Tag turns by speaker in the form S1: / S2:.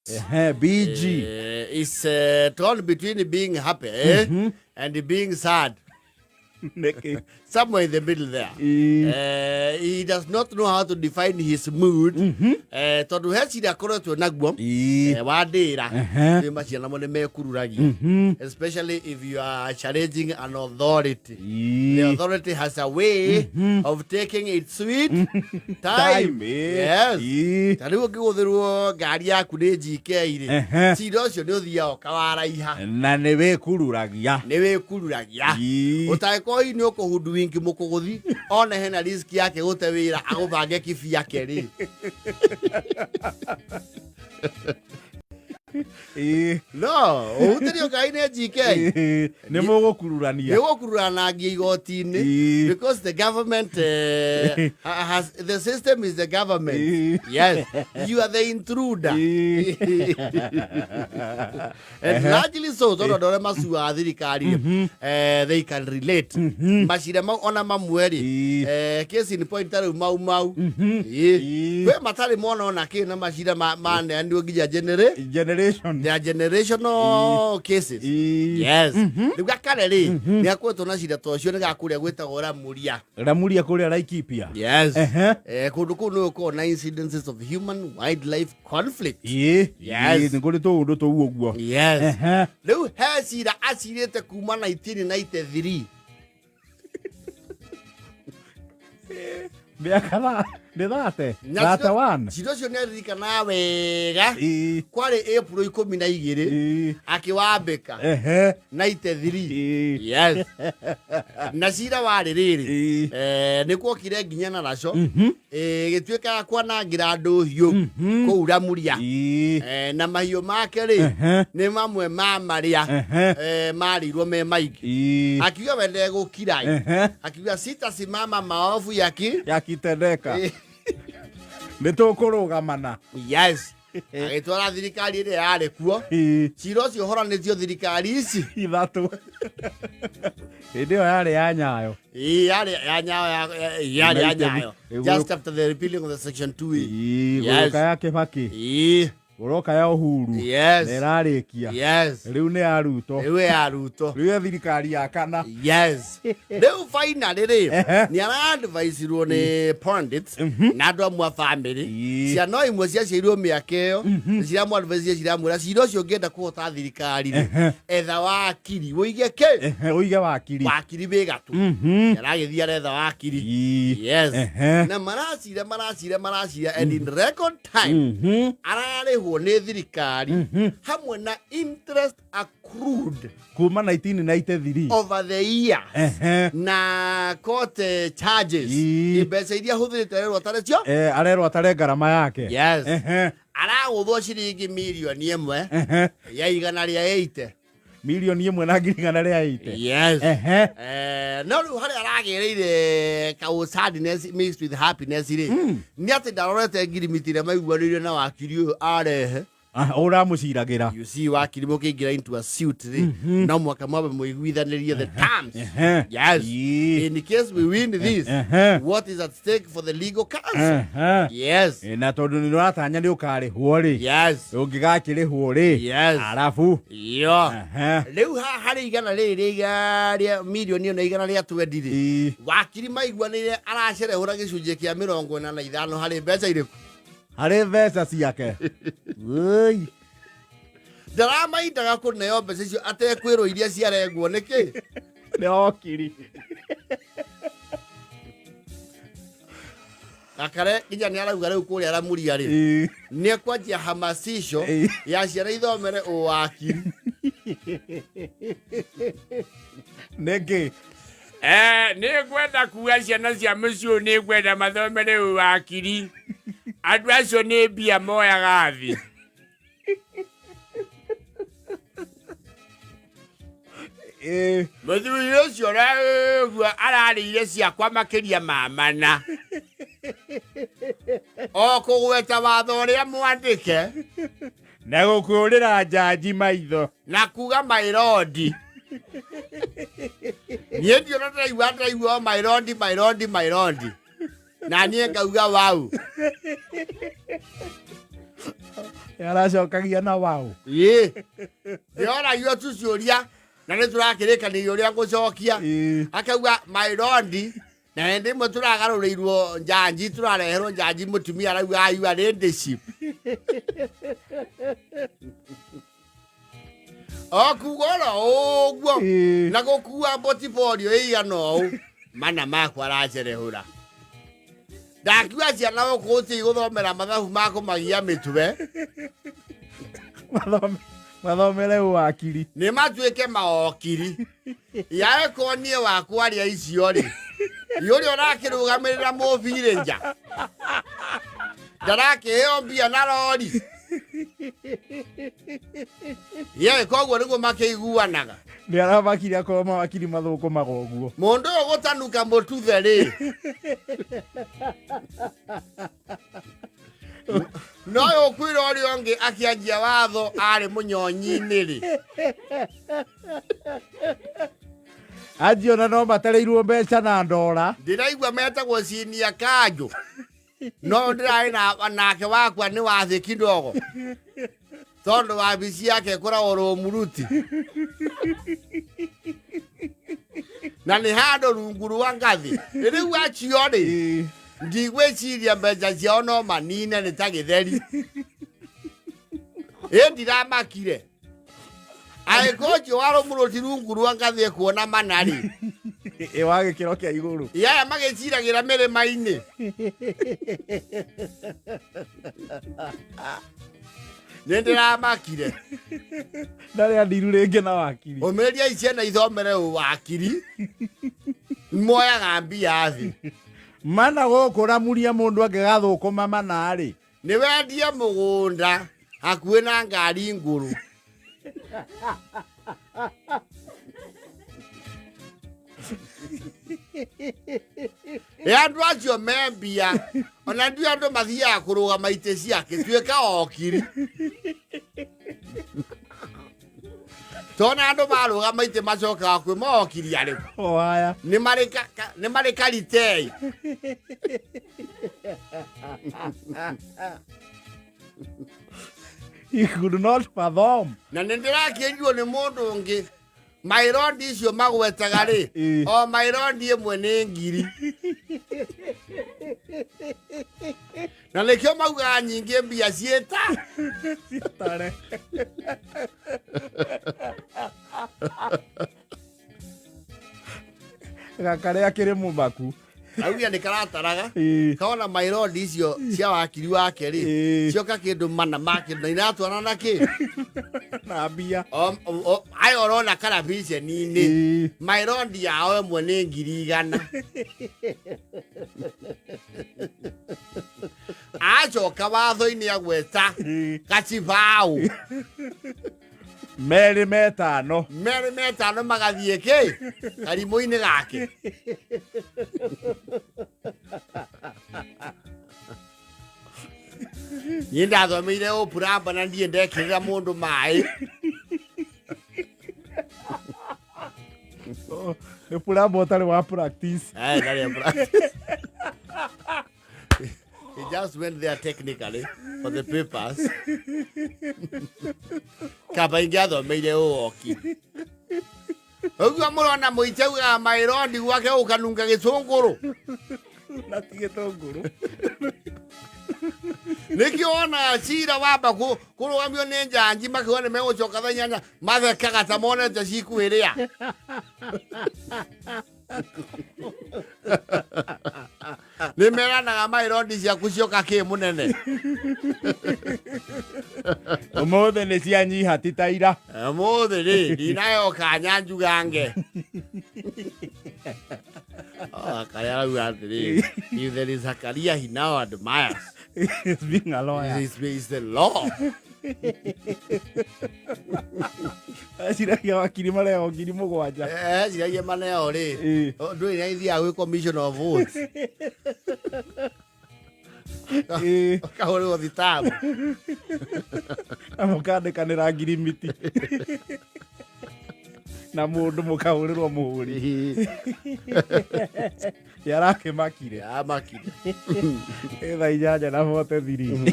S1: BG.
S2: It's torn between being happy and being sad. Somewhere in the middle there. He does not know how to define his mood. Tondu heci akoretwo naguo wadira maciana mo mekururagi, especially if you are challenging an authority. The authority has a way of taking its sweet time. Yes. Tariu ngiguthirwo ngari yaku ni GK ire cira ucio ni uthia kawaraiha
S1: na ni wikururagia
S2: utaiko ni ukuhundu wingi mukuguthi ona hena risk yake gute wira agubange kifi yake ri no uterio kaine GK
S1: ni mugukururania
S2: igoti-ini because the government has the system is the government. Yes, you are the intruder. And largely so dore masua thirikari they can relate mashira mau ona mamweri case in point tare mau we matari mona ona ke na mashira mane ndio gija
S1: generation.
S2: They are generational cases. Yes. Gakare ri ni akwetwo na shida tocio ni gakuria gwetagwo ramuria kuria Laikipia. Yes. Kundu kunu ko na incidences of human wildlife conflict.
S1: Yes. Ni kuri to undu to uguo.
S2: Yes. Leu hecira acirite kuma 1993.
S1: Biakala Data one.
S2: Sidocio nerika na wega. Kwari April 12 akiwambika 93. Yes. Na cira wari riri nikuo kire nginya na raco gituika kwa na ngirandu hiu ku ramuria na mahiu make ri ni mamwe mamaria marirwo me maigi akiuga wende gukirai akiuga sitasimama maovu yakitendeka
S1: nitukurugamana.
S2: Yes. Agitwara thirikari ire yari kuo cira ucio horanitio thirikari ici
S1: ithatu ndio yari ya nyayo
S2: yari ya nyayo just after the repealing of the section 2.
S1: Yes. Yake baki uroka ya uhuru.
S2: Yes.
S1: Nerarikia.
S2: Yes.
S1: Riu ni aruto. Riu thirikari ya kana.
S2: Yes. Riu finally ri ni advise ro ni pundits na ndo amwa family cia no imwe cia ciirwo miakeo cia mu advise cia mu cio cio ngenda kuhota thirikari etha wakiri uige ke
S1: uige wakiri
S2: be gatu yaragithia etha wakiri. Yes. Na maracira and in record time arare ni thirikari hamwe na interest accrued
S1: kuma 1993
S2: over the year na court charges ibesa iria huthirite arerwo atare garama yake. Yes. Araguthwo ciringi milioni imwe ya igana ria 80
S1: milioni imwe na ngirigana ria 80.
S2: Yes. No riu hari aragereire ka sadness mixed with happiness ri ni ati ndarorete ngirimitire maiguanirio na wakiri uyu arehe
S1: uramuciragira.
S2: You see wakiri mukingira into a suit ri no mwaka mwabe muiguithanirie the terms. Yes. In case we win this what is at stake for the legal counsel. Yes.
S1: Na tondu ni ratanya ni ukarihwo ri.
S2: Yes.
S1: Ungigakirihwo ri.
S2: Yes.
S1: Arafu
S2: riu hari igana ria milioni na igana ria 20 ri wakiri maiguanire aracerehura gicunje kia 45 hari mbeca iriku
S1: hari mbeca ciake oi
S2: ndaramaindaga kuneo mbeca icio atekwirwo iria ciarengwo niki
S1: ni okiri
S2: Gakare nginya ni arauga riu kuria ramuria ri ni kwanjia hamasisho ya ciana ithomere uwakiri
S1: niki
S3: ni gwenda kuga ciana cia muciu ni gwenda mathomere uwakiri andu acio ni mbia moyaga thi muthuri ucio raigua ararĩire ciakwa makiria mamana o kũgweta watho ũrĩa mwandĩke
S1: na gũkũrĩra jaji maitho
S3: na kuga mairodi
S2: niĩ ndiona ndaigua mairodi na niĩ ngauga wau
S1: Aracokagia na wao.
S2: Ye. Ndiona hiyo tu ciuria na nĩ tũrakĩrĩkanĩria ũrĩa ngũcokia. Akauga my lord na hĩndĩ ĩmwe tũragarũrĩirwo njanji tũrareherwo njanji mũtumia arauga you are leadership. Kuuga ũguo na gũkua portfolio ĩigana ũũ mana makwa aracerehũra. Ndakiuga ciana gũkũ gũtigũthomera mathabu ma kũmagia mĩtwe.
S1: Mathomere wakiri.
S2: Nĩ matuĩke mawakiri. Yawe konie wa kwaria icio rĩ. Yũrĩa ũrakĩrũgamĩrĩra mũbirĩ nja. Ndarakĩheo mbia na rori. Ye koguo nĩguo makĩiguanaga.
S1: Nĩ aramakire akorwo mawakiri mathũkũmaga ũguo.
S2: Mũndũ ũyũ gũtanuka mũtuthe rĩ. No ũkwĩra ũrĩa ũngĩ akĩanjia watho arĩ mũnyonyi-inĩ rĩ.
S1: Anjiona no matereirwo mbeca na ndora.
S2: Ndĩraigua metagwo cinia kanjũ. No ndĩrarĩ nake wakwa nĩ wathĩ kidogo. Tondũ wabici yake ĩkoragwo Rũmuruti. Na nĩ handũ rungu rwa ngathĩ. Rĩu acio rĩ. Ndigwĩciria mbeca ciao no manine nĩ ta gĩtheri. Ndiramakire. Agĩkorwo ũcio wa Rũmuruti rungu rwa ngathĩ ekuona mana rĩ.
S1: Wa gĩkĩro kĩa igũrũ.
S2: Yaya magĩciragĩra mĩrĩma-inĩ. Nĩ ndĩramakire.
S1: Ndarĩ andiru rĩngĩ na wakiri.
S2: Ũmĩrĩria ciana ithomere wakiri. Moyaga mbia thĩ.
S1: Mana gũkũramuria mũndũ angĩgathũkũma mana rĩ.
S2: Nĩ wendie mũgũnda hakuhĩ na ngari ngũrũ. Andũ acio me mbia ona ndiũ andũ mathiaga kũrũgama itĩ ciake tuĩka okiri. Tona andũ marũgama itĩ macokaga kwĩ mokiri arĩkũ.
S1: Haya.
S2: Nĩ marĩ karitei.
S1: You could not fathom.
S2: Na nĩ ndĩrakĩenjwo nĩ mũndũ ũngĩ. My lord icio magwetaga rĩ. O my lord ĩmwe nĩ ngiri. Na nĩkĩo maugaga nyingĩ mbia ciĩta.
S1: Ciĩtare. Gakare akĩrĩ mũmaku.
S2: Augia nĩ karataraga. Kaona my lord icio cia wakiri wake rĩ. Cioka kĩndũ mana ma kĩndũ na iratwarana na kĩ.
S1: Na mbia.
S2: Ai orona karabiceni-inĩ. My lord yao ĩmwe nĩ ngiri 100. Acoka watho-inĩ agweta gacibau.
S1: Merĩ metano
S2: magathiĩ kĩ karimũ-inĩ gake. Niĩ ndathomeire ũpuramba na ndiĩ ndekĩrĩra mũndũ maĩ.
S1: Ũpuramba ũtarĩ wa practice.
S2: Ndarĩ ya practice. He just went there technically for the papers. Kaba ingĩathomeire ũoki. Ũguo mũrona mũitia ugaga my lord gwake ũkanunga gĩtũngũrũ.
S1: Na ti gĩtũngũrũ.
S2: Nĩkĩo wona cira wamba kũrũgamio nĩ njanji makĩona megũcoka thaa 8 mathekaga ta monete cikwĩrĩa. Nĩ meranaga my lord ciaku cioka kĩ mũnene.
S1: Ũmũthĩ nĩ cianyiha ti ta ira.
S2: Ũmũthĩ rĩ ndinayoka nyanjugange. Kare arauga atĩrĩ, if there is a career he now admires,
S1: It's being a lawyer.
S2: it's the law.
S1: Aciragia wakiri mareo ngiri mũgwanja.
S2: Ciragia maneo rĩ. Ndũrĩ na ithiaga gwĩ commission of votes. Kahũrĩrwo thitambu.
S1: Na mũkandĩkanĩra ngirimiti. Na mũndũ mũkahũrĩrwo mũhũri. Yarakĩmakire.
S2: Yamakire.
S1: Thaa 8 na 43.